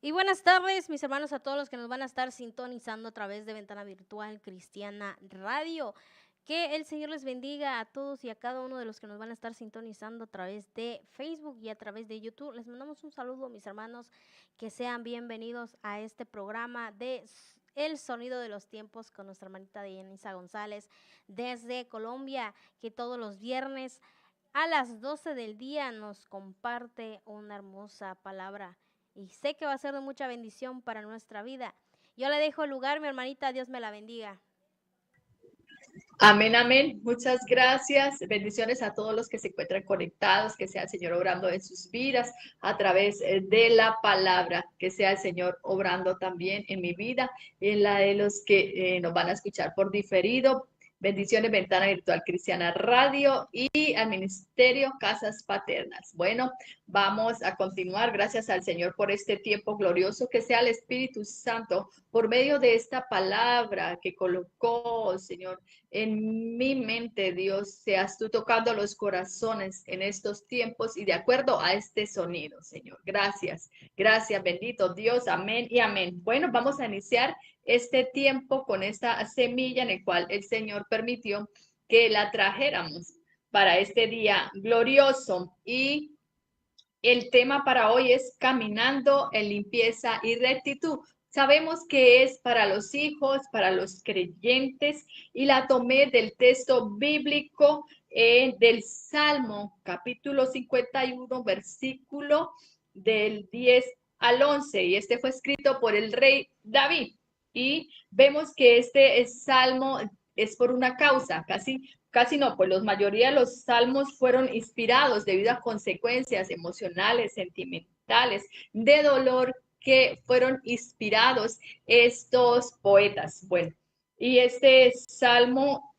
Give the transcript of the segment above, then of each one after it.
Y buenas tardes, mis hermanos, a todos los que nos van a estar sintonizando a través de Ventana Virtual Cristiana Radio. Que el Señor les bendiga a todos y a cada uno de los que nos van a estar sintonizando a través de Facebook y a través de YouTube. Les mandamos un saludo, mis hermanos, que sean bienvenidos a este programa de El Sonido de los Tiempos con nuestra hermanita Denisa González desde Colombia, que todos los viernes a las 12 del día nos comparte una hermosa palabra y sé que va a ser de mucha bendición para nuestra vida. Yo le dejo el lugar, mi hermanita, Dios me la bendiga. Amén, amén. Muchas gracias. Bendiciones a todos los que se encuentran conectados, que sea el Señor obrando en sus vidas a través de la palabra, que sea el Señor obrando también en mi vida, en la de los que nos van a escuchar por diferido. Bendiciones, Ventana Virtual Cristiana Radio y al Ministerio Casas Paternas. Bueno, vamos a continuar. Gracias al Señor por este tiempo glorioso, que sea el Espíritu Santo por medio de esta palabra que colocó, Señor, en mi mente, Dios, seas tú tocando los corazones en estos tiempos y de acuerdo a este sonido, Señor. Gracias, gracias, bendito Dios, amén y amén. Bueno, vamos a iniciar este tiempo con esta semilla en el cual el Señor permitió que la trajéramos para este día glorioso. Y el tema para hoy es caminando en limpieza y rectitud. Sabemos que es para los hijos, para los creyentes, y la tomé del texto bíblico del Salmo, capítulo 51, versículo del 10 al 11. Y este fue escrito por el rey David. Y vemos que este salmo es por una causa, casi no, pues la mayoría de los salmos fueron inspirados debido a consecuencias emocionales, sentimentales, de dolor que fueron inspirados estos poetas. Bueno, y este salmo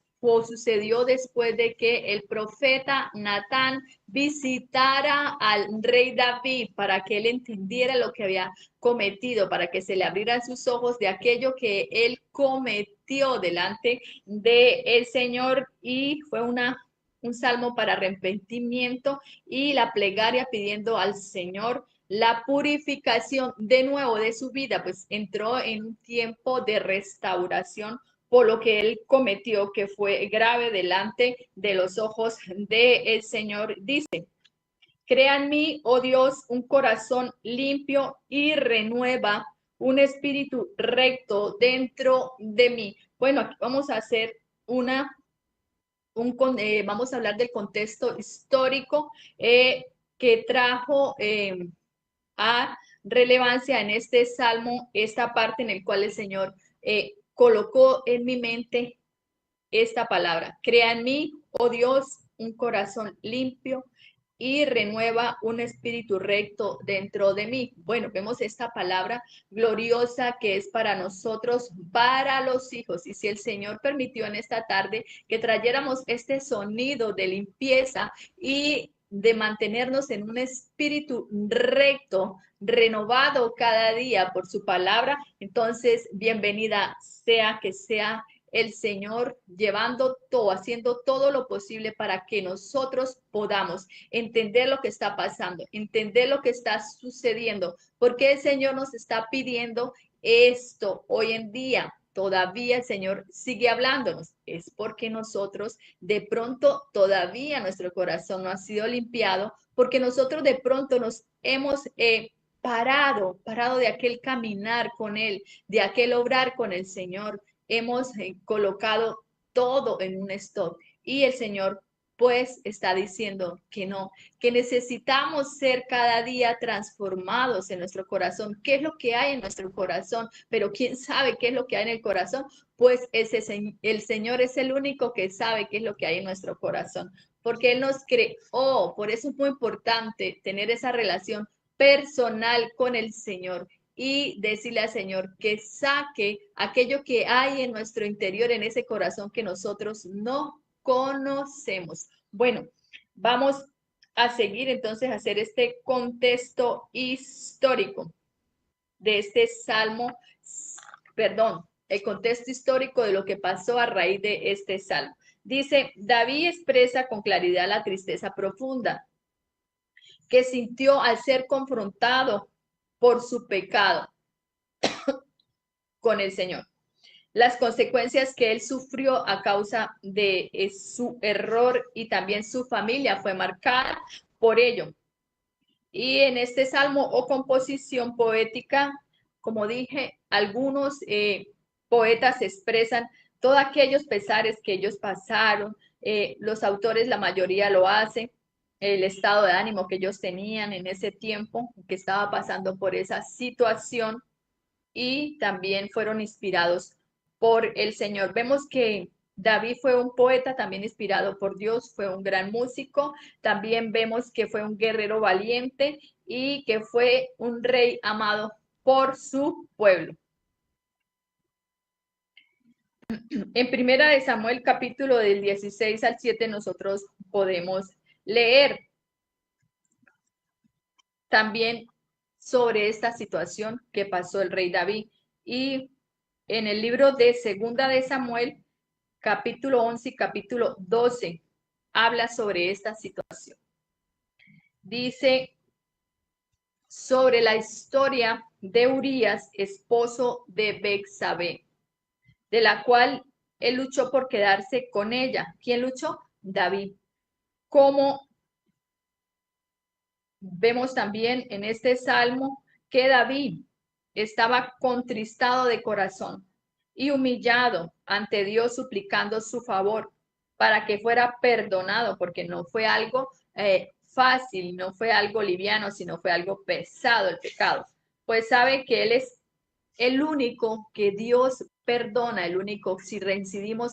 sucedió después de que el profeta Natán visitara al rey David para que él entendiera lo que había cometido, para que se le abrieran sus ojos de aquello que él cometió delante del Señor. Y fue un salmo para arrepentimiento y la plegaria pidiendo al Señor la purificación de nuevo de su vida, pues entró en un tiempo de restauración por lo que él cometió, que fue grave delante de los ojos del Señor. Dice: crea en mí, oh Dios, un corazón limpio y renueva un espíritu recto dentro de mí. Bueno, aquí vamos a hacer vamos a hablar del contexto histórico que trajo a relevancia en este salmo, esta parte en el cual el Señor colocó en mi mente esta palabra: crea en mí, oh Dios, un corazón limpio y renueva un espíritu recto dentro de mí. Bueno, vemos esta palabra gloriosa que es para nosotros, para los hijos. Y si el Señor permitió en esta tarde que trayéramos este sonido de limpieza y de mantenernos en un espíritu recto, renovado cada día por su palabra, entonces bienvenida sea, que sea el Señor llevando todo, haciendo todo lo posible para que nosotros podamos entender lo que está pasando, entender lo que está sucediendo, porque el Señor nos está pidiendo esto hoy en día. Todavía el Señor sigue hablándonos. Es porque nosotros de pronto todavía nuestro corazón no ha sido limpiado, porque nosotros de pronto nos hemos parado de aquel caminar con Él, de aquel obrar con el Señor. Hemos colocado todo en un stop, y el Señor pues está diciendo que no, que necesitamos ser cada día transformados en nuestro corazón. ¿Qué es lo que hay en nuestro corazón? Pero ¿quién sabe qué es lo que hay en el corazón? Pues el Señor es el único que sabe qué es lo que hay en nuestro corazón, porque Él nos creó. Por eso es muy importante tener esa relación personal con el Señor y decirle al Señor que saque aquello que hay en nuestro interior, en ese corazón que nosotros no conocemos. Bueno, vamos a seguir entonces a hacer este contexto histórico de este salmo, perdón, el contexto histórico de lo que pasó a raíz de este salmo. Dice: David expresa con claridad la tristeza profunda que sintió al ser confrontado por su pecado con el Señor. Las consecuencias que él sufrió a causa de su error y también su familia fue marcada por ello. Y en este salmo o composición poética, como dije, algunos poetas expresan todos aquellos pesares que ellos pasaron. Los autores, la mayoría lo hacen, el estado de ánimo que ellos tenían en ese tiempo, que estaba pasando por esa situación, y también fueron inspirados por el Señor. Vemos que David fue un poeta también inspirado por Dios, fue un gran músico. También vemos que fue un guerrero valiente y que fue un rey amado por su pueblo. En Primera de Samuel, capítulo del 16 al 7, nosotros podemos leer también sobre esta situación que pasó el rey David. Y en el libro de Segunda de Samuel, capítulo 11 y capítulo 12, habla sobre esta situación. Dice sobre la historia de Urías, esposo de Betsabé, de la cual él luchó por quedarse con ella. ¿Quién luchó? David. Como vemos también en este salmo que David estaba contristado de corazón y humillado ante Dios, suplicando su favor para que fuera perdonado, porque no fue algo fácil, no fue algo liviano, sino fue algo pesado el pecado. Pues sabe que Él es el único que Dios perdona, el único, si reincidimos,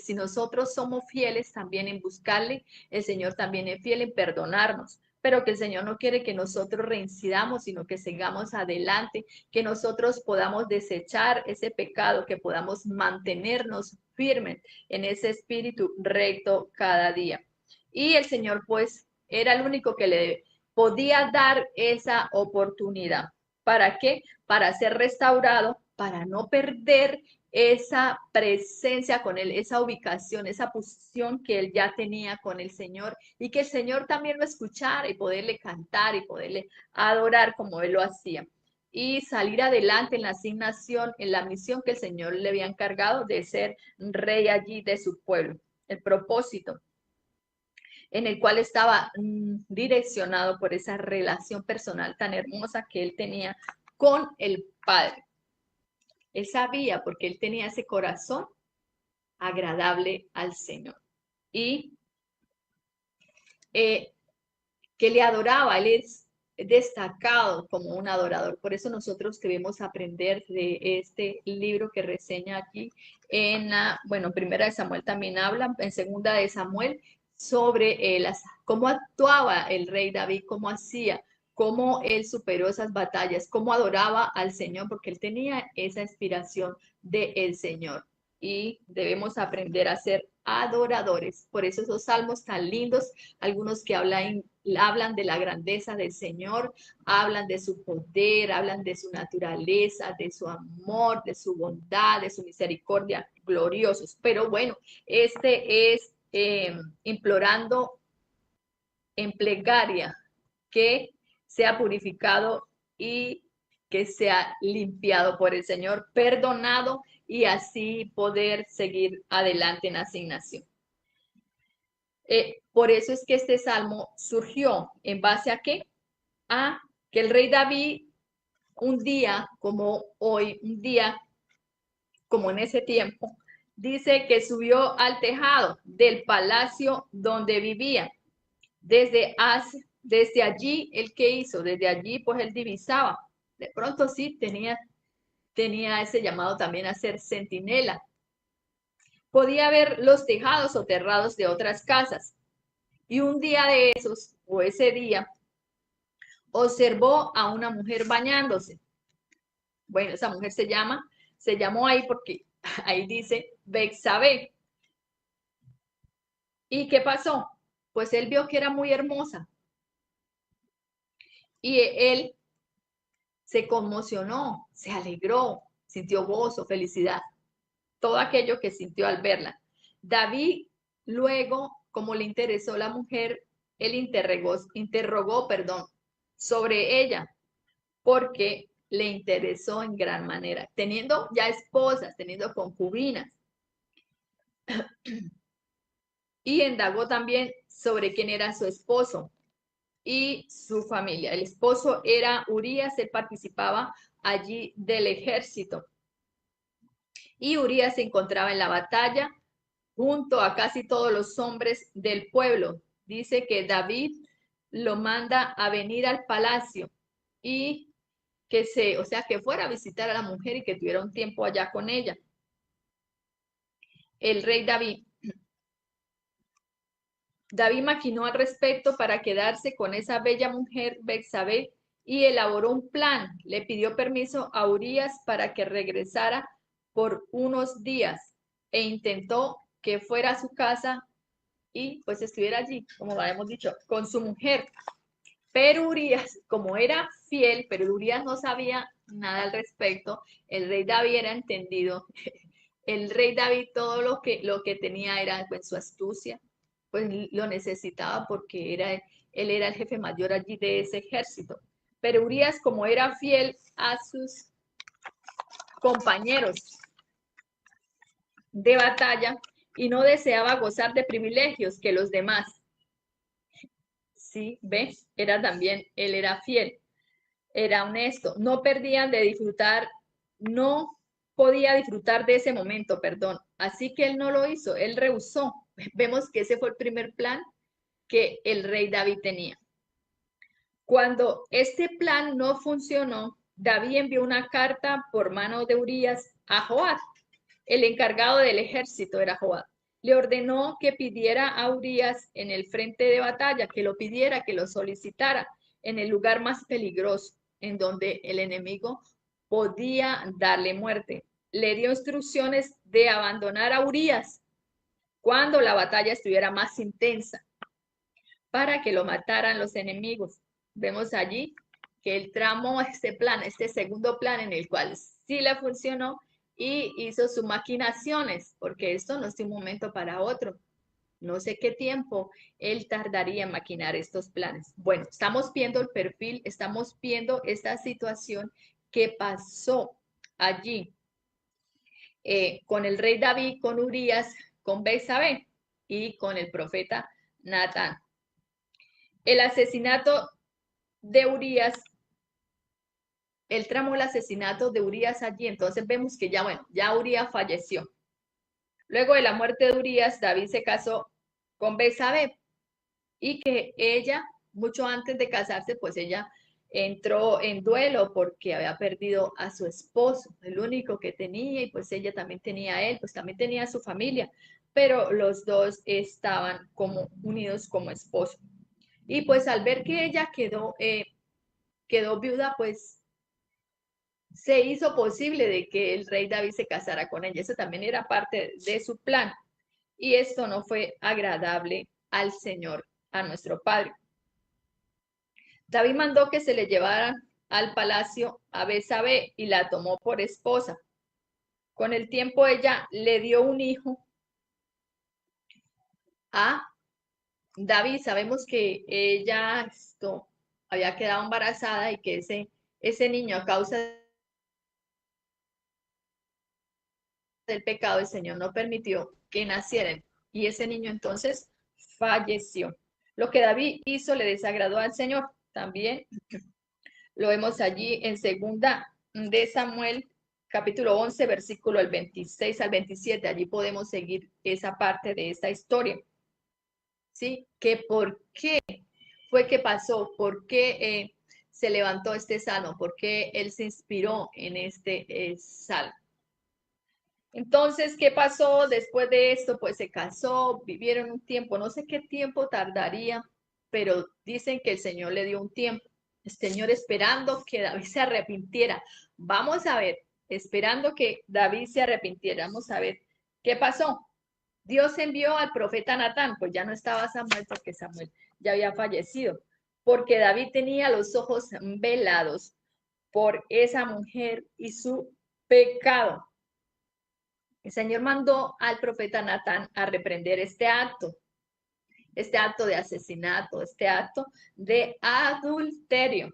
si nosotros somos fieles también en buscarle, el Señor también es fiel en perdonarnos, pero que el Señor no quiere que nosotros reincidamos, sino que sigamos adelante, que nosotros podamos desechar ese pecado, que podamos mantenernos firmes en ese espíritu recto cada día. Y el Señor, pues, era el único que le podía dar esa oportunidad. ¿Para qué? Para ser restaurado, para no perder esa presencia con Él, esa ubicación, esa posición que Él ya tenía con el Señor, y que el Señor también lo escuchara y poderle cantar y poderle adorar como Él lo hacía. Y salir adelante en la asignación, en la misión que el Señor le había encargado de ser rey allí de su pueblo. El propósito en el cual estaba direccionado por esa relación personal tan hermosa que él tenía con el Padre. Él sabía, porque él tenía ese corazón agradable al Señor y que le adoraba. Él es destacado como un adorador. Por eso nosotros debemos aprender de este libro que reseña aquí en Primera de Samuel también habla, en Segunda de Samuel, sobre cómo actuaba el rey David, cómo hacía, cómo él superó esas batallas, cómo adoraba al Señor, porque él tenía esa inspiración del Señor. Y debemos aprender a ser adoradores. Por eso esos salmos tan lindos, algunos que hablan de la grandeza del Señor, hablan de su poder, hablan de su naturaleza, de su amor, de su bondad, de su misericordia, gloriosos. Pero bueno, este es implorando en plegaria que sea purificado y que sea limpiado por el Señor, perdonado, y así poder seguir adelante en asignación. Por eso es que este salmo surgió en base a qué? A que el rey David, un día como hoy, un día como en ese tiempo, dice que subió al tejado del palacio donde vivía. Desde allí, ¿el qué hizo? Desde allí, pues él divisaba. De pronto sí tenía ese llamado también a ser centinela. Podía ver los tejados o terrados de otras casas. Y un día de esos, o ese día, observó a una mujer bañándose. Bueno, esa mujer se llamó ahí porque ahí dice Betsabé. ¿Y qué pasó? Pues él vio que era muy hermosa. Y él se conmocionó, se alegró, sintió gozo, felicidad, todo aquello que sintió al verla. David luego, como le interesó la mujer, él interrogó sobre ella. porque le interesó en gran manera, teniendo ya esposas, teniendo concubinas. Y indagó también sobre quién era su esposo y su familia. El esposo era Urías, él participaba allí del ejército. Y Urías se encontraba en la batalla junto a casi todos los hombres del pueblo. Dice que David lo manda a venir al palacio y o sea, que fuera a visitar a la mujer y que tuviera un tiempo allá con ella. El rey David maquinó al respecto para quedarse con esa bella mujer Betsabé y elaboró un plan. Le pidió permiso a Urías para que regresara por unos días e intentó que fuera a su casa y pues estuviera allí, como habíamos dicho, con su mujer. Pero Urías, como era fiel, pero Urías no sabía nada al respecto, el rey David era entendido. El rey David todo lo que tenía era pues, su astucia, pues lo necesitaba porque él era el jefe mayor allí de ese ejército. Pero Urías, como era fiel a sus compañeros de batalla y no deseaba gozar de privilegios que los demás, sí, ¿ves? Era también, él era fiel, era honesto, no perdían de disfrutar, no podía disfrutar de ese momento, perdón. Así que él no lo hizo, él rehusó. Vemos que ese fue el primer plan que el rey David tenía. Cuando este plan no funcionó, David envió una carta por mano de Urías a Joab. El encargado del ejército era Joab. Le ordenó que pidiera a Urías en el frente de batalla, que lo pidiera, que lo solicitara en el lugar más peligroso, en donde el enemigo podía darle muerte. Le dio instrucciones de abandonar a Urías cuando la batalla estuviera más intensa, para que lo mataran los enemigos. Vemos allí que él tramó este plan, este segundo plan en el cual sí le funcionó y hizo sus maquinaciones, porque esto no es de un momento para otro. No sé qué tiempo él tardaría en maquinar estos planes. Bueno, estamos viendo el perfil, estamos viendo esta situación que pasó allí con el rey David, con Urías, con Betsabé y con el profeta Natán. El asesinato de Urías, él tramó el asesinato de Urías allí, entonces vemos que ya, bueno, ya Urías falleció. Luego de la muerte de Urías, David se casó con Betsabé y que ella, mucho antes de casarse, pues ella entró en duelo porque había perdido a su esposo, el único que tenía, y pues ella también tenía a él, pues también tenía a su familia, pero los dos estaban como unidos como esposo. Y pues al ver que ella quedó viuda, pues se hizo posible de que el rey David se casara con ella. Eso también era parte de su plan. Y esto no fue agradable al Señor, a nuestro Padre. David mandó que se le llevaran al palacio a Betsabé y la tomó por esposa. Con el tiempo ella le dio un hijo a David. Sabemos que ella había quedado embarazada y que ese niño, a causa del pecado, el Señor no permitió que naciera y ese niño entonces falleció. Lo que David hizo le desagradó al Señor. También lo vemos allí en segunda de Samuel, capítulo 11, versículo del 26 al 27. Allí podemos seguir esa parte de esta historia. ¿Sí? Que por qué fue que pasó, por qué se levantó este salmo, por qué él se inspiró en este salmo. Entonces, ¿qué pasó después de esto? Pues se casó, vivieron un tiempo, no sé qué tiempo tardaría, pero dicen que el Señor le dio un tiempo. El Señor esperando que David se arrepintiera. Vamos a ver, esperando que David se arrepintiera. Vamos a ver qué pasó. Dios envió al profeta Natán, pues ya no estaba Samuel porque Samuel ya había fallecido, porque David tenía los ojos velados por esa mujer y su pecado. El Señor mandó al profeta Natán a reprender este acto de asesinato, este acto de adulterio.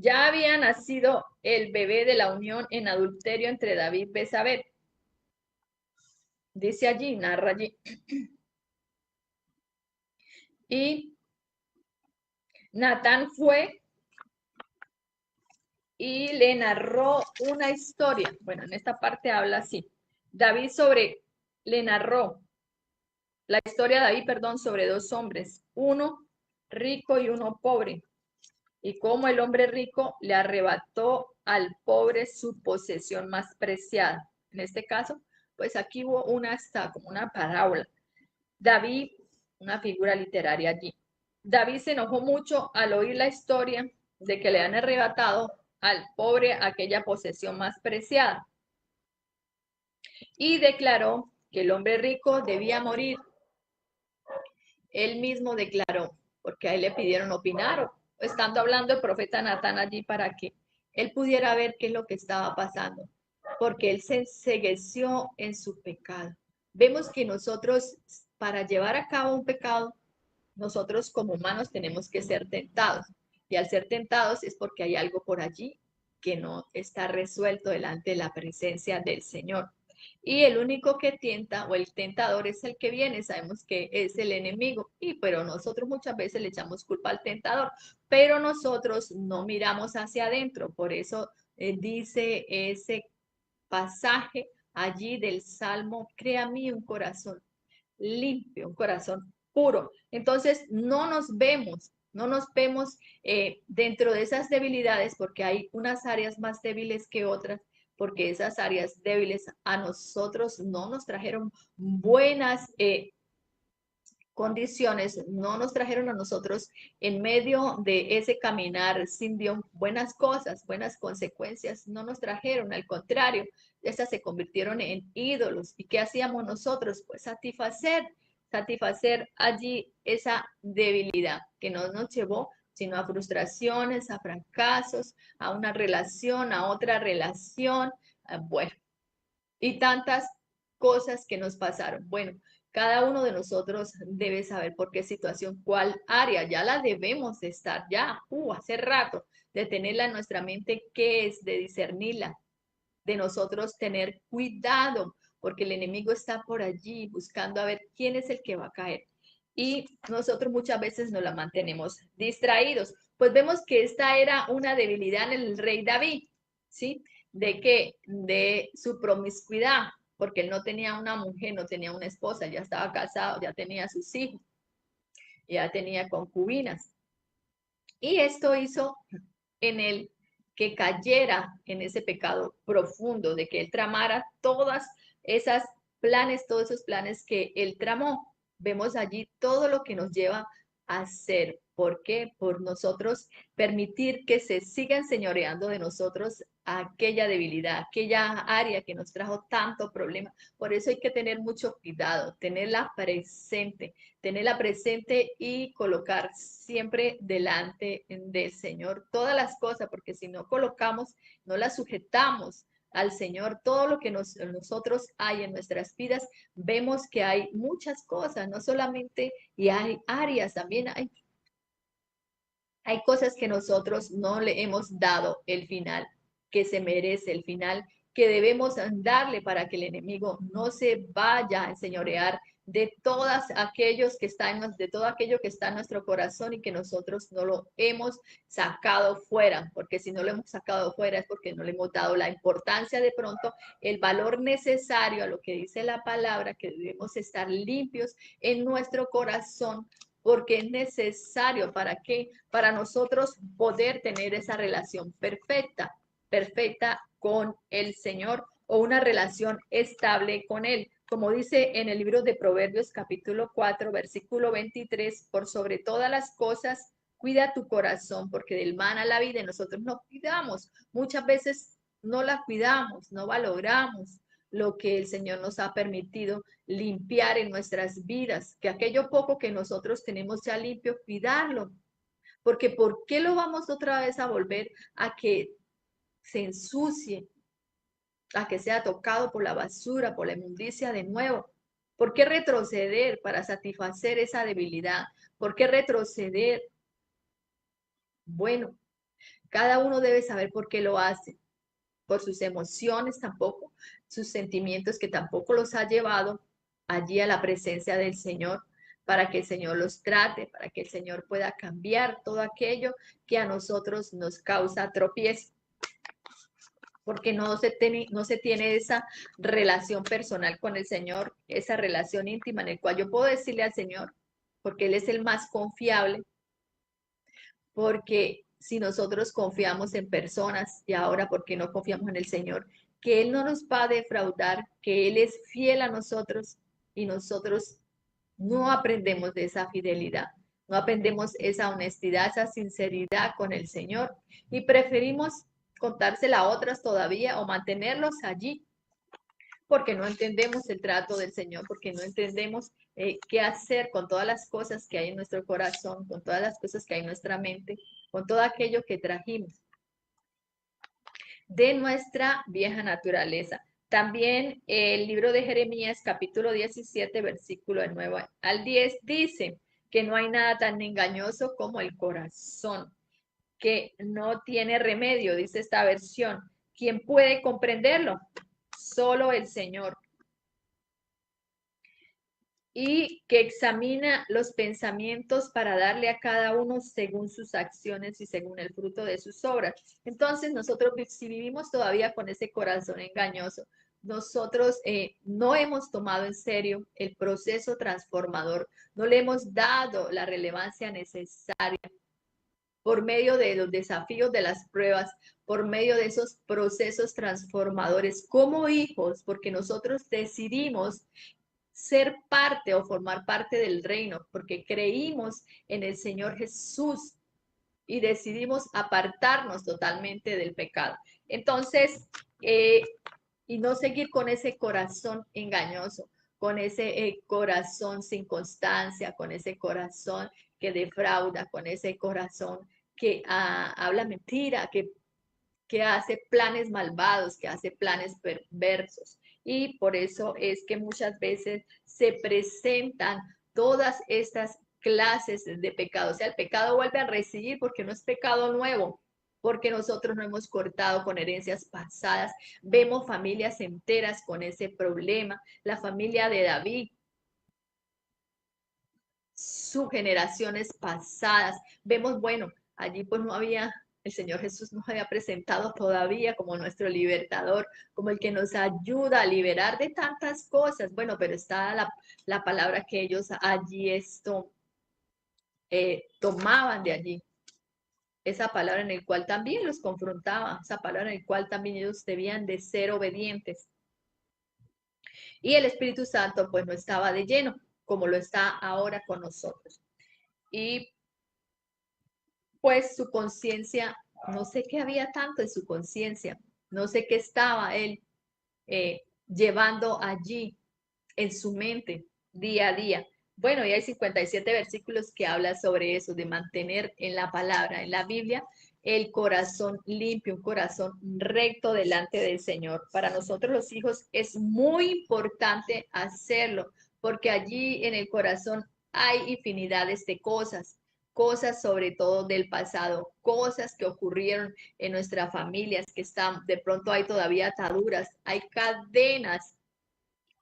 Ya había nacido el bebé de la unión en adulterio entre David y Betsabé. Dice allí, narra allí. Y Natán fue y le narró una historia. Bueno, en esta parte habla así. Le narró la historia de David, perdón, sobre dos hombres, uno rico y uno pobre, y cómo el hombre rico le arrebató al pobre su posesión más preciada. En este caso, pues aquí hubo hasta como una parábola. David, una figura literaria allí. David se enojó mucho al oír la historia de que le han arrebatado al pobre aquella posesión más preciada y declaró que el hombre rico debía morir. Él mismo declaró, porque a él le pidieron opinar, o estando hablando el profeta Natán allí para que él pudiera ver qué es lo que estaba pasando, porque él se encegueció en su pecado. Vemos que nosotros, para llevar a cabo un pecado, nosotros como humanos tenemos que ser tentados. Y al ser tentados es porque hay algo por allí que no está resuelto delante de la presencia del Señor. Y el único que tienta o el tentador es el que viene, sabemos que es el enemigo, pero nosotros muchas veces le echamos culpa al tentador, pero nosotros no miramos hacia adentro. Por eso dice ese pasaje allí del Salmo, crea a mí un corazón limpio, un corazón puro. Entonces, no nos vemos dentro de esas debilidades porque hay unas áreas más débiles que otras, porque esas áreas débiles a nosotros no nos trajeron buenas condiciones, no nos trajeron a nosotros en medio de ese caminar sin Dios buenas cosas, buenas consecuencias, no nos trajeron, al contrario, estas se convirtieron en ídolos. ¿Y qué hacíamos nosotros? Pues satisfacer allí esa debilidad que no nos llevó sino a frustraciones, a fracasos, a una relación, a otra relación, bueno, y tantas cosas que nos pasaron. Bueno, cada uno de nosotros debe saber por qué situación, cuál área, ya la debemos de estar, ya, hace rato, de tenerla en nuestra mente, qué es, de discernirla, de nosotros tener cuidado, porque el enemigo está por allí buscando a ver quién es el que va a caer. Y nosotros muchas veces nos la mantenemos distraídos. Pues vemos que esta era una debilidad en el rey David, ¿sí? ¿De qué? De su promiscuidad, porque él no tenía una mujer, no tenía una esposa, ya estaba casado, ya tenía sus hijos, ya tenía concubinas. Y esto hizo en él que cayera en ese pecado profundo, de que él tramara todas esas planes, todos esos planes que él tramó. Vemos allí todo lo que nos lleva a hacer. ¿Por qué? Por nosotros permitir que se siga enseñoreando de nosotros aquella debilidad, aquella área que nos trajo tanto problema. Por eso hay que tener mucho cuidado, tenerla presente y colocar siempre delante del Señor todas las cosas, porque si no colocamos, no las sujetamos al Señor, todo lo que nosotros hay en nuestras vidas, vemos que hay muchas cosas, no solamente, y hay áreas, también hay cosas que nosotros no le hemos dado el final que se merece, el final que debemos darle para que el enemigo no se vaya a enseñorear de todos aquellos que están, de todo aquello que está en nuestro corazón y que nosotros no lo hemos sacado fuera, porque si no lo hemos sacado fuera es porque no le hemos dado la importancia de pronto, el valor necesario a lo que dice la palabra, que debemos estar limpios en nuestro corazón porque es necesario para qué, para nosotros poder tener esa relación perfecta, perfecta con el Señor o una relación estable con Él. Como dice en el libro de Proverbios capítulo 4, versículo 23, por sobre todas las cosas, cuida tu corazón, porque del mal a la vida nosotros no cuidamos. Muchas veces no la cuidamos, no valoramos lo que el Señor nos ha permitido limpiar en nuestras vidas, que aquello poco que nosotros tenemos ya limpio, cuidarlo, porque ¿por qué lo vamos otra vez a volver a que se ensucie, a que sea tocado por la basura, por la inmundicia de nuevo? ¿Por qué retroceder para satisfacer esa debilidad? ¿Por qué retroceder? Bueno, Cada uno debe saber por qué lo hace, por sus emociones tampoco, sus sentimientos que tampoco los ha llevado allí a la presencia del Señor, para que el Señor los trate, para que el Señor pueda cambiar todo aquello que a nosotros nos causa tropiezo, porque no se tiene esa relación personal con el Señor, esa relación íntima en el cual yo puedo decirle al Señor, porque Él es el más confiable, porque si nosotros confiamos en personas y ahora porque no confiamos en el Señor, que Él no nos va a defraudar, que Él es fiel a nosotros y nosotros no aprendemos de esa fidelidad, no aprendemos esa honestidad, esa sinceridad con el Señor y preferimos contársela a otras todavía o mantenerlos allí porque no entendemos el trato del Señor, porque no entendemos qué hacer con todas las cosas que hay en nuestro corazón, con todas las cosas que hay en nuestra mente, con todo aquello que trajimos de nuestra vieja naturaleza. También el libro de Jeremías, capítulo 17, versículo 9 al 10, dice que no hay nada tan engañoso como el corazón, que no tiene remedio, dice esta versión. ¿Quién puede comprenderlo? Solo el Señor. Y que examina los pensamientos para darle a cada uno según sus acciones y según el fruto de sus obras. Entonces nosotros, si vivimos todavía con ese corazón engañoso, nosotros no hemos tomado en serio el proceso transformador, no le hemos dado la relevancia necesaria por medio de los desafíos de las pruebas, por medio de esos procesos transformadores como hijos, porque nosotros decidimos ser parte o formar parte del reino, porque creímos en el Señor Jesús y decidimos apartarnos totalmente del pecado. Entonces, y no seguir con ese corazón engañoso, con ese corazón sin constancia, con ese corazón que defrauda, con ese corazón que habla mentira, que hace planes malvados, que hace planes perversos. Y por eso es que muchas veces se presentan todas estas clases de pecado. O sea, el pecado vuelve a residir porque no es pecado nuevo, porque nosotros no hemos cortado con herencias pasadas. Vemos familias enteras con ese problema. La familia de David, sus generaciones pasadas. Vemos, bueno, allí pues no había, el Señor Jesús nos había presentado todavía como nuestro libertador, como el que nos ayuda a liberar de tantas cosas. Bueno, pero está la palabra que ellos allí tomaban de allí. Esa palabra en el cual también los confrontaba, esa palabra en el cual también ellos debían de ser obedientes. Y el Espíritu Santo pues no estaba de lleno, como lo está ahora con nosotros. Y pues su conciencia, no sé qué había tanto en su conciencia, no sé qué estaba él llevando allí en su mente día a día. Bueno, y hay 57 versículos que habla sobre eso, de mantener en la palabra, en la Biblia, el corazón limpio, un corazón recto delante del Señor. Para nosotros los hijos es muy importante hacerlo, porque allí en el corazón hay infinidades de cosas, cosas sobre todo del pasado, cosas que ocurrieron en nuestras familias, que están, de pronto hay todavía ataduras, hay cadenas,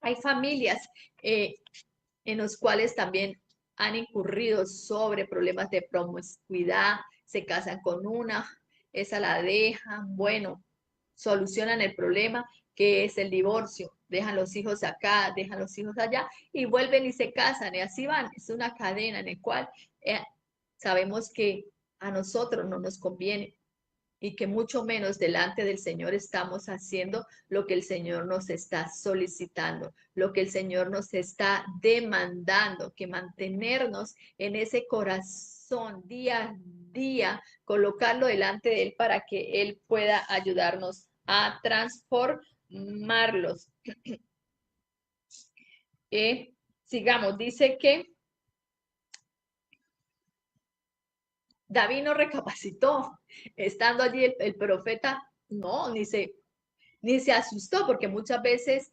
hay familias en los cuales también han incurrido sobre problemas de promiscuidad, se casan con una, esa la dejan, bueno, solucionan el problema que es el divorcio, dejan los hijos acá, dejan los hijos allá y vuelven y se casan y así van. Es una cadena en la cual sabemos que a nosotros no nos conviene y que mucho menos delante del Señor estamos haciendo lo que el Señor nos está solicitando, lo que el Señor nos está demandando, que mantenernos en ese corazón día a día, colocarlo delante de Él para que Él pueda ayudarnos a transformarlos. Sigamos, dice que David no recapacitó, estando allí el profeta, no, ni se asustó, porque muchas veces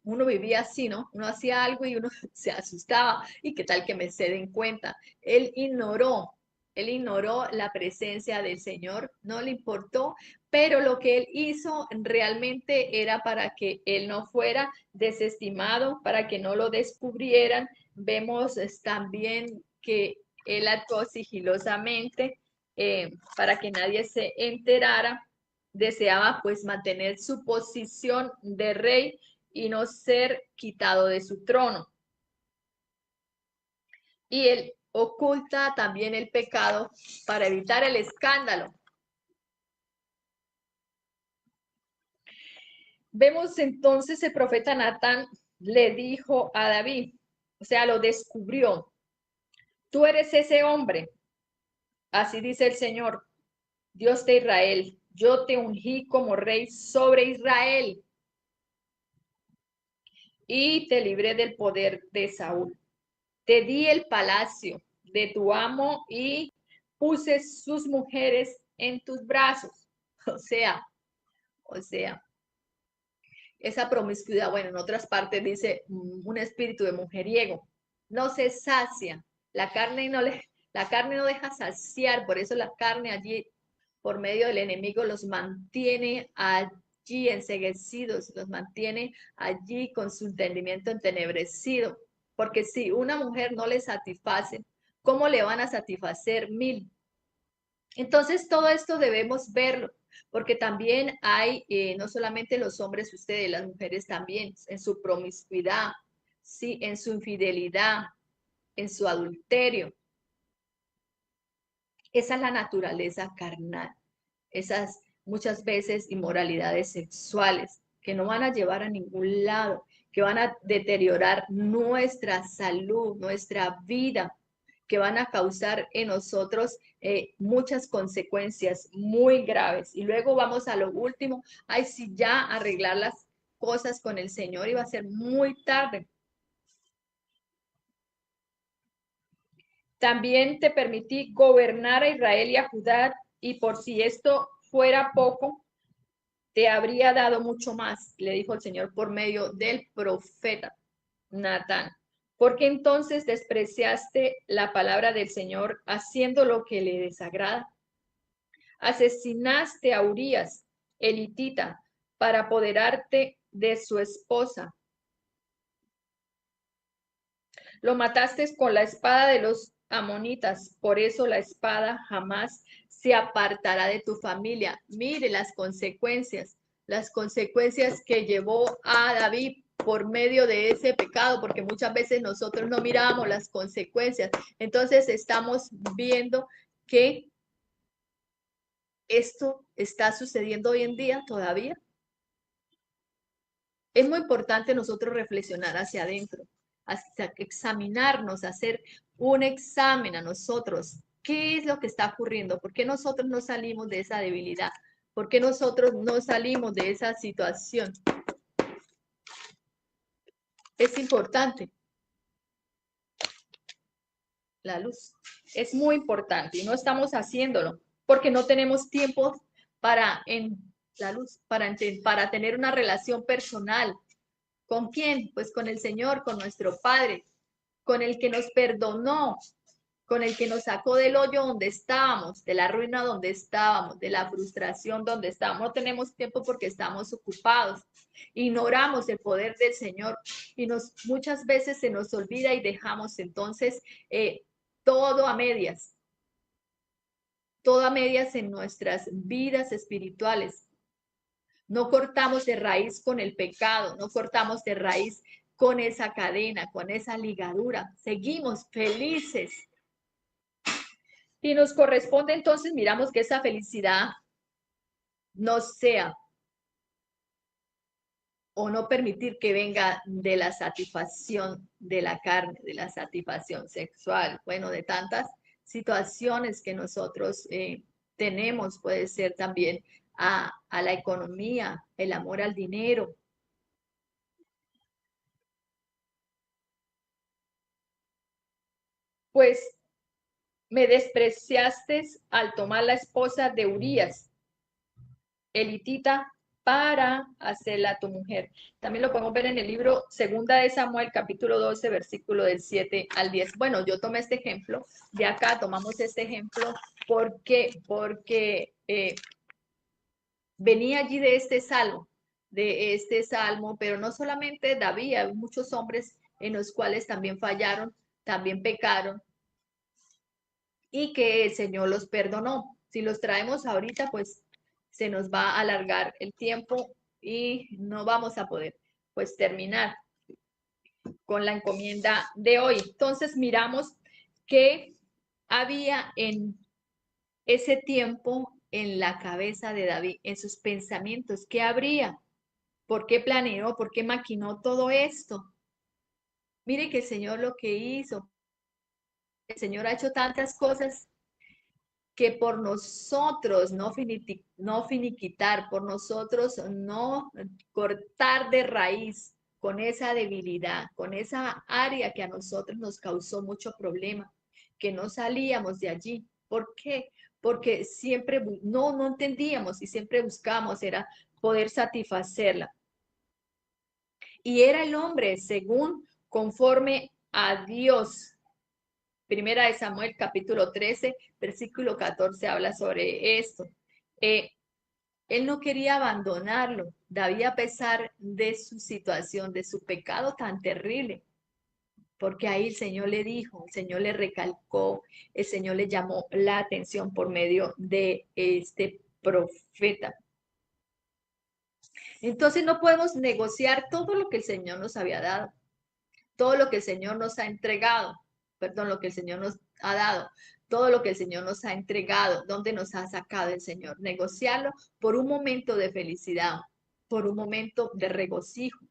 uno vivía así, ¿no? Uno hacía algo y uno se asustaba, y qué tal que me se den cuenta. Él ignoró, Él ignoró la presencia del Señor, no le importó, pero lo que él hizo realmente era para que él no fuera desestimado, para que no lo descubrieran. Vemos también que él actuó sigilosamente para que nadie se enterara. Deseaba pues mantener su posición de rey y no ser quitado de su trono. Y él oculta también el pecado para evitar el escándalo. Vemos entonces el profeta Natán le dijo a David, o sea, lo descubrió. Tú eres ese hombre. Así dice el Señor, Dios de Israel. Yo te ungí como rey sobre Israel y te libré del poder de Saúl. Te di el palacio de tu amo y puse sus mujeres en tus brazos. O sea, esa promiscuidad, bueno, en otras partes dice un espíritu de mujeriego, no se sacia, la carne no deja saciar, por eso la carne allí, por medio del enemigo, los mantiene allí enceguecidos, los mantiene allí con su entendimiento entenebrecido, porque si una mujer no le satisface, ¿cómo le van a satisfacer 1000? Entonces, todo esto debemos verlo, porque también hay, no solamente los hombres, ustedes, las mujeres también, en su promiscuidad, sí, en su infidelidad, en su adulterio. Esa es la naturaleza carnal, esas muchas veces inmoralidades sexuales que no van a llevar a ningún lado, que van a deteriorar nuestra salud, nuestra vida, que van a causar en nosotros muchas consecuencias muy graves. Y luego vamos a lo último, ay, si ya arreglar las cosas con el Señor iba a ser muy tarde. También te permití gobernar a Israel y a Judá, y por si esto fuera poco, te habría dado mucho más, le dijo el Señor por medio del profeta Natán. Porque entonces despreciaste la palabra del Señor haciendo lo que le desagrada. Asesinaste a Urías, elitita, para apoderarte de su esposa. Lo mataste con la espada de los amonitas, por eso la espada jamás se apartará de tu familia. Mire las consecuencias que llevó a David por medio de ese pecado, porque muchas veces nosotros no miramos las consecuencias. Entonces estamos viendo que esto está sucediendo hoy en día todavía. Es muy importante nosotros reflexionar hacia adentro, hasta examinarnos, hacer un examen a nosotros. ¿Qué es lo que está ocurriendo? ¿Por qué nosotros no salimos de esa debilidad? ¿Por qué nosotros no salimos de esa situación? Es importante la luz. Es muy importante y no estamos haciéndolo porque no tenemos tiempo para en la luz, para tener una relación personal. ¿Con quién? Pues con el Señor, con nuestro Padre, con el que nos perdonó, con el que nos sacó del hoyo donde estábamos, de la ruina donde estábamos, de la frustración donde estábamos. No tenemos tiempo porque estamos ocupados. Ignoramos el poder del Señor y muchas veces se nos olvida y dejamos entonces todo a medias. Todo a medias en nuestras vidas espirituales. No cortamos de raíz con el pecado, no cortamos de raíz con esa cadena, con esa ligadura. Seguimos felices. Y nos corresponde entonces, miramos que esa felicidad no sea o no permitir que venga de la satisfacción de la carne, de la satisfacción sexual, bueno, de tantas situaciones que nosotros tenemos, puede ser también a la economía, el amor al dinero. Pues me despreciaste al tomar la esposa de Urías, elitita, para hacerla tu mujer. También lo podemos ver en el libro Segunda de Samuel, capítulo 12, versículo del 7 al 10. Bueno, yo tomé este ejemplo, de acá tomamos este ejemplo porque venía allí de este salmo, pero no solamente David, hay muchos hombres en los cuales también fallaron, también pecaron, y que el Señor los perdonó. Si los traemos ahorita, pues se nos va a alargar el tiempo y no vamos a poder pues terminar con la encomienda de hoy. Entonces miramos que había en ese tiempo en la cabeza de David, en sus pensamientos, ¿qué habría? ¿Por qué planeó? ¿Por qué maquinó todo esto? Mire que el Señor lo que hizo, el Señor ha hecho tantas cosas que por nosotros no finiquitar, por nosotros no cortar de raíz con esa debilidad, con esa área que a nosotros nos causó mucho problema, que no salíamos de allí. ¿Por qué? Porque siempre no entendíamos y siempre buscábamos era poder satisfacerla. Y era el hombre según conforme a Dios. Primera de Samuel, capítulo 13, versículo 14, habla sobre esto. Él no quería abandonarlo, David, a pesar de su situación, de su pecado tan terrible, porque ahí el Señor le dijo, el Señor le recalcó, el Señor le llamó la atención por medio de este profeta. Entonces no podemos negociar todo lo que el Señor nos había dado, todo lo que el Señor nos ha entregado, perdón, lo que el Señor nos ha dado, todo lo que el Señor nos ha entregado, donde nos ha sacado el Señor, negociarlo por un momento de felicidad, por un momento de regocijo.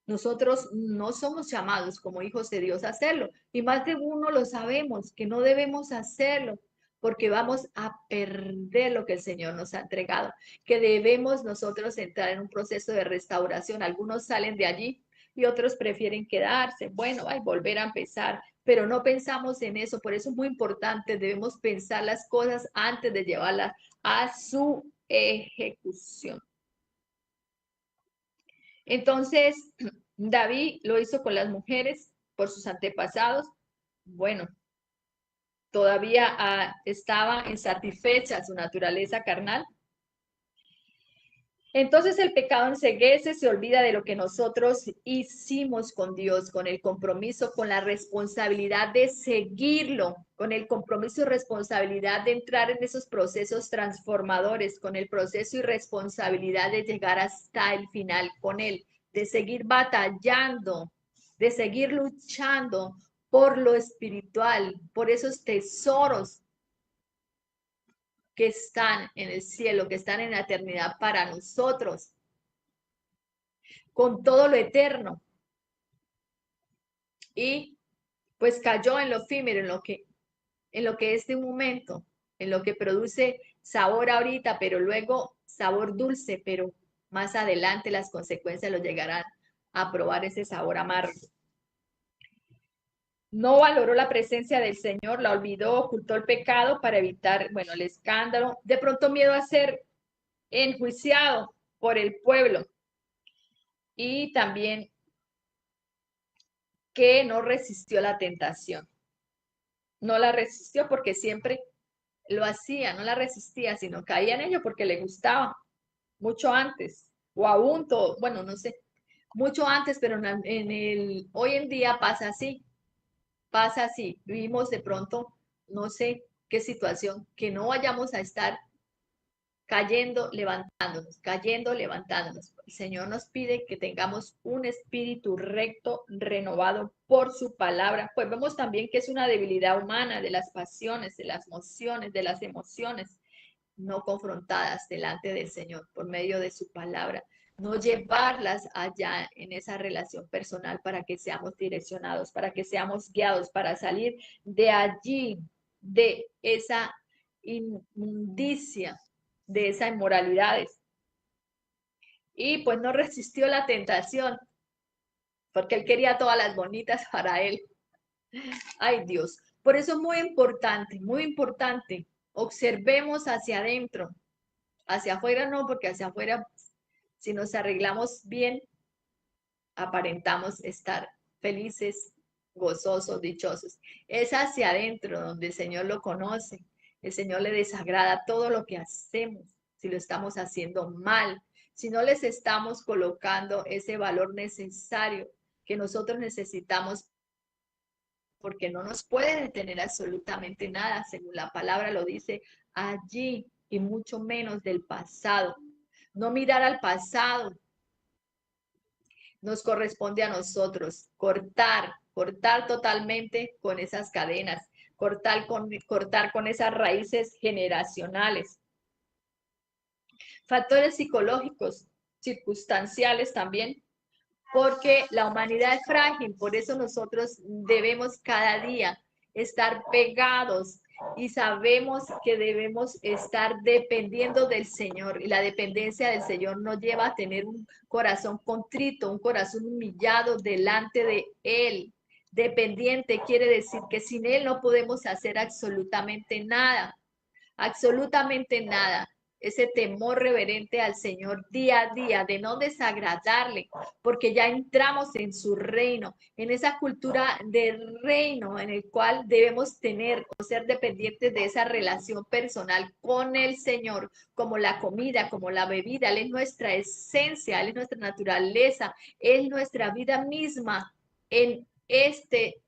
Nosotros no somos llamados como hijos de Dios a hacerlo, y más de uno lo sabemos, que no debemos hacerlo, porque vamos a perder lo que el Señor nos ha entregado, que debemos nosotros entrar en un proceso de restauración. Algunos salen de allí y otros prefieren quedarse. Bueno, hay volver a empezar, pero no pensamos en eso. Por eso es muy importante, debemos pensar las cosas antes de llevarlas a su ejecución. Entonces, David lo hizo con las mujeres por sus antepasados. Bueno, todavía estaba insatisfecha su naturaleza carnal. Entonces el pecado enceguece, se olvida de lo que nosotros hicimos con Dios, con el compromiso, con la responsabilidad de seguirlo, con el compromiso y responsabilidad de entrar en esos procesos transformadores, con el proceso y responsabilidad de llegar hasta el final con Él, de seguir batallando, de seguir luchando por lo espiritual, por esos tesoros que están en el cielo, que están en la eternidad para nosotros, con todo lo eterno. Y pues cayó en lo efímero, en lo que es de un momento, en lo que produce sabor ahorita, pero luego sabor dulce, pero más adelante las consecuencias lo llegarán a probar ese sabor amargo. No valoró la presencia del Señor, la olvidó, ocultó el pecado para evitar, bueno, el escándalo. De pronto miedo a ser enjuiciado por el pueblo. Y también que no resistió la tentación. No la resistió porque siempre lo hacía, no la resistía, sino caía en ello porque le gustaba mucho antes, o aún todo, bueno, no sé, mucho antes, pero hoy en día pasa así, vivimos de pronto, no sé qué situación, que no vayamos a estar cayendo, levantándonos, cayendo, levantándonos. El Señor nos pide que tengamos un espíritu recto, renovado por su palabra. Pues vemos también que es una debilidad humana de las pasiones, de las emociones, no confrontadas delante del Señor por medio de su palabra. No llevarlas allá en esa relación personal para que seamos direccionados, para que seamos guiados, para salir de allí, de esa inmundicia, de esas inmoralidades. Y pues no resistió la tentación, porque él quería todas las bonitas para él. Ay, Dios. Por eso es muy importante, observemos hacia adentro. Hacia afuera no, porque hacia afuera, si nos arreglamos bien, aparentamos estar felices, gozosos, dichosos. Es hacia adentro donde el Señor lo conoce. El Señor le desagrada todo lo que hacemos, si lo estamos haciendo mal, si no les estamos colocando ese valor necesario que nosotros necesitamos, porque no nos puede detener absolutamente nada, según la palabra lo dice allí, y mucho menos del pasado. No mirar al pasado, nos corresponde a nosotros cortar totalmente con esas cadenas, cortar con esas raíces generacionales. Factores psicológicos, circunstanciales también, porque la humanidad es frágil, por eso nosotros debemos cada día estar pegados y sabemos que debemos estar dependiendo del Señor, y la dependencia del Señor nos lleva a tener un corazón contrito, un corazón humillado delante de Él. Dependiente quiere decir que sin Él no podemos hacer absolutamente nada. Ese temor reverente al Señor día a día, de no desagradarle, porque ya entramos en su reino, en esa cultura del reino en el cual debemos tener o ser dependientes de esa relación personal con el Señor, como la comida, como la bebida. Él es nuestra esencia, Él es nuestra naturaleza, Él es nuestra vida misma en este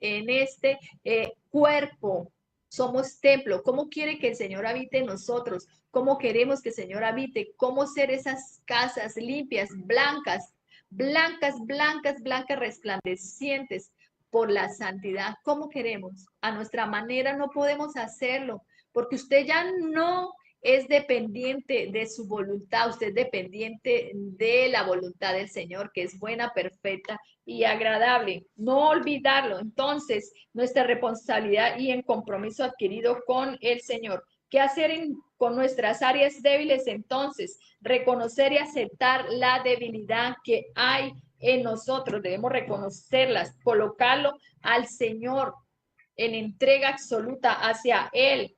cuerpo. Somos templo. ¿Cómo quiere que el Señor habite en nosotros? ¿Cómo queremos que el Señor habite? ¿Cómo ser esas casas limpias, blancas, blancas, blancas, blancas, resplandecientes por la santidad? ¿Cómo queremos? A nuestra manera no podemos hacerlo, porque usted ya no es dependiente de su voluntad, usted es dependiente de la voluntad del Señor, que es buena, perfecta y agradable. No olvidarlo. Entonces, nuestra responsabilidad y en compromiso adquirido con el Señor. ¿Qué hacer con nuestras áreas débiles entonces? Reconocer y aceptar la debilidad que hay en nosotros. Debemos reconocerlas, colocarlo al Señor en entrega absoluta hacia Él,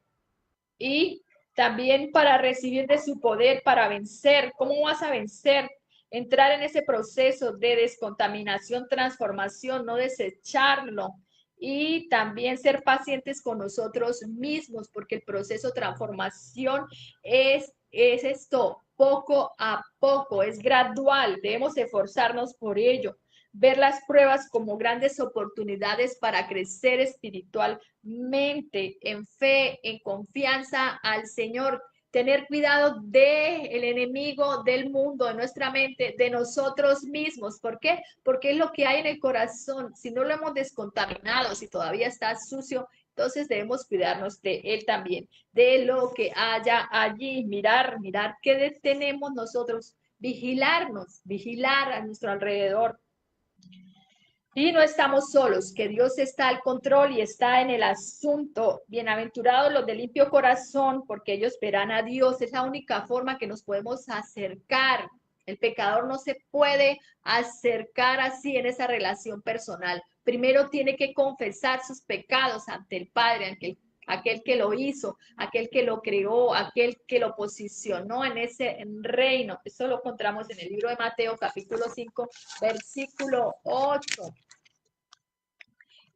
y también para recibir de su poder, para vencer. ¿Cómo vas a vencer? Entrar en ese proceso de descontaminación, transformación, no desecharlo. Y también ser pacientes con nosotros mismos, porque el proceso de transformación es esto, poco a poco, es gradual, debemos esforzarnos por ello. Ver las pruebas como grandes oportunidades para crecer espiritualmente, en fe, en confianza al Señor. Tener cuidado del enemigo, del mundo, de nuestra mente, de nosotros mismos. ¿Por qué? Porque es lo que hay en el corazón. Si no lo hemos descontaminado, si todavía está sucio, entonces debemos cuidarnos de él también, de lo que haya allí. Mirar qué tenemos nosotros, vigilarnos, vigilar a nuestro alrededor. Y no estamos solos, que Dios está al control y está en el asunto. Bienaventurados los de limpio corazón, porque ellos verán a Dios. Es la única forma que nos podemos acercar. El pecador no se puede acercar así en esa relación personal. Primero tiene que confesar sus pecados ante el Padre, aquel que lo hizo, aquel que lo creó, aquel que lo posicionó en ese reino. Eso lo encontramos en el libro de Mateo, capítulo 5, versículo 8.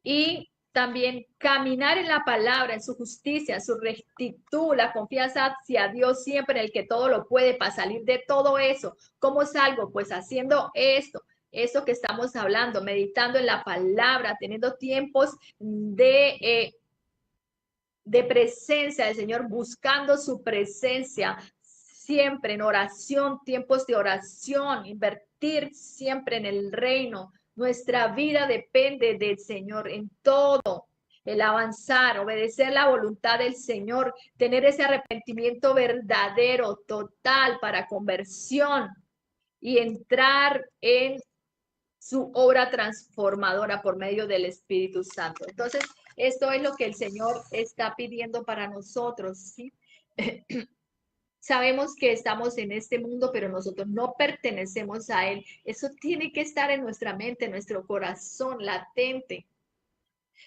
Y también caminar en la palabra, en su justicia, su rectitud, la confianza hacia Dios siempre, en el que todo lo puede, para salir de todo eso. ¿Cómo salgo? Pues haciendo esto que estamos hablando, meditando en la palabra, teniendo tiempos de presencia del Señor, buscando su presencia siempre en oración, tiempos de oración, invertir siempre en el reino. Nuestra vida depende del Señor en todo. El avanzar, obedecer la voluntad del Señor, tener ese arrepentimiento verdadero, total, para conversión y entrar en su obra transformadora por medio del Espíritu Santo. Entonces, esto es lo que el Señor está pidiendo para nosotros, ¿sí? Sabemos que estamos en este mundo, pero nosotros no pertenecemos a él. Eso tiene que estar en nuestra mente, en nuestro corazón, latente.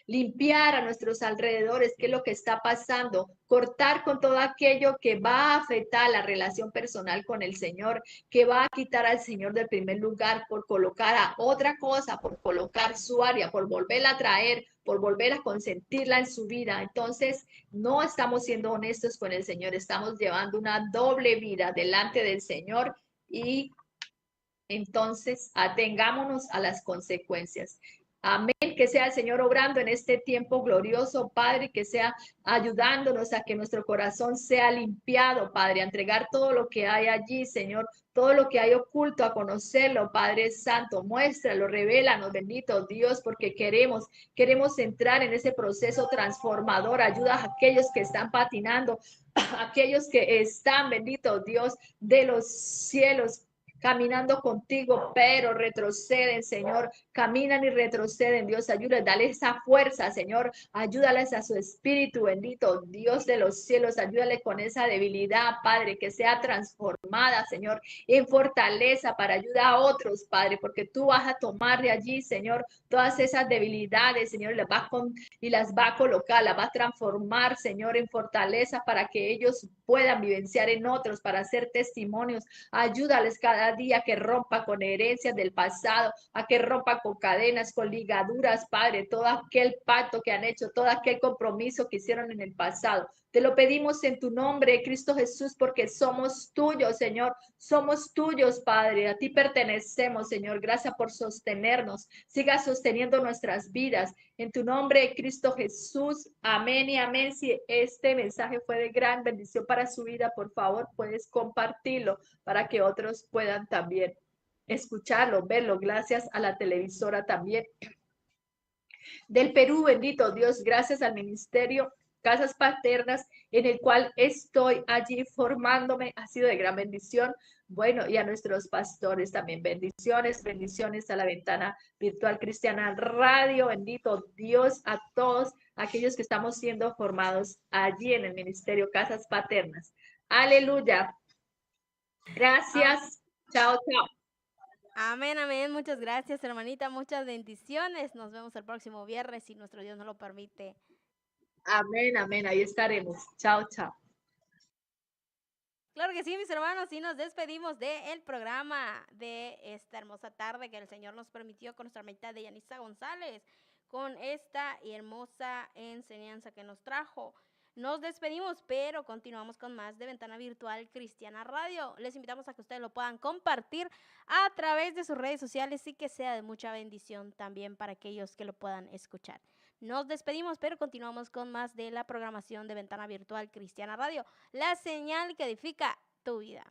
limpiar a nuestros alrededores, qué es lo que está pasando, cortar con todo aquello que va a afectar la relación personal con el Señor, que va a quitar al Señor del primer lugar por colocar a otra cosa, por colocar su área, por volverla a traer, por volver a consentirla en su vida. Entonces, no estamos siendo honestos con el Señor, estamos llevando una doble vida delante del Señor y entonces atengámonos a las consecuencias. Amén, que sea el Señor obrando en este tiempo glorioso, Padre, que sea ayudándonos a que nuestro corazón sea limpiado, Padre, a entregar todo lo que hay allí, Señor, todo lo que hay oculto, a conocerlo, Padre Santo, muéstralo, revélanos, bendito Dios, porque queremos entrar en ese proceso transformador, ayuda a aquellos que están patinando, a aquellos que están, bendito Dios, de los cielos, caminando contigo, pero retroceden, Señor, caminan y retroceden, Dios, ayúdales, dale esa fuerza, Señor, ayúdales a su espíritu, bendito Dios de los cielos, ayúdale con esa debilidad, Padre, que sea transformada, Señor, en fortaleza para ayudar a otros, Padre, porque tú vas a tomar de allí, Señor, todas esas debilidades, Señor, y las va a colocar, las va a transformar, Señor, en fortaleza para que ellos puedan vivenciar en otros, para hacer testimonios. Ayúdales cada día a que rompa con herencias del pasado, a que rompa con cadenas, con ligaduras, Padre, todo aquel pacto que han hecho, todo aquel compromiso que hicieron en el pasado. Te lo pedimos en tu nombre, Cristo Jesús, porque somos tuyos, Señor. Somos tuyos, Padre. A ti pertenecemos, Señor. Gracias por sostenernos. Siga sosteniendo nuestras vidas. En tu nombre, Cristo Jesús. Amén y amén. Si este mensaje fue de gran bendición para su vida, por favor, puedes compartirlo para que otros puedan también escucharlo, verlo. Gracias a la televisora también del Perú, bendito Dios, gracias al ministerio Casas Paternas, en el cual estoy allí formándome, ha sido de gran bendición. Bueno, y a nuestros pastores también, bendiciones, bendiciones a la Ventana Virtual Cristiana Radio, bendito Dios, a todos aquellos que estamos siendo formados allí en el ministerio Casas Paternas. Aleluya. Gracias. Chao, chao. Amén, amén. Muchas gracias, hermanita. Muchas bendiciones. Nos vemos el próximo viernes, si nuestro Dios nos lo permite. Amén, amén. Ahí estaremos. Chao, chao. Claro que sí, mis hermanos, y nos despedimos del programa de esta hermosa tarde que el Señor nos permitió con nuestra hermanita de Yanisa González, con esta hermosa enseñanza que nos trajo. Nos despedimos, pero continuamos con más de Ventana Virtual Cristiana Radio. Les invitamos a que ustedes lo puedan compartir a través de sus redes sociales y que sea de mucha bendición también para aquellos que lo puedan escuchar. Nos despedimos, pero continuamos con más de la programación de Ventana Virtual Cristiana Radio, la señal que edifica tu vida.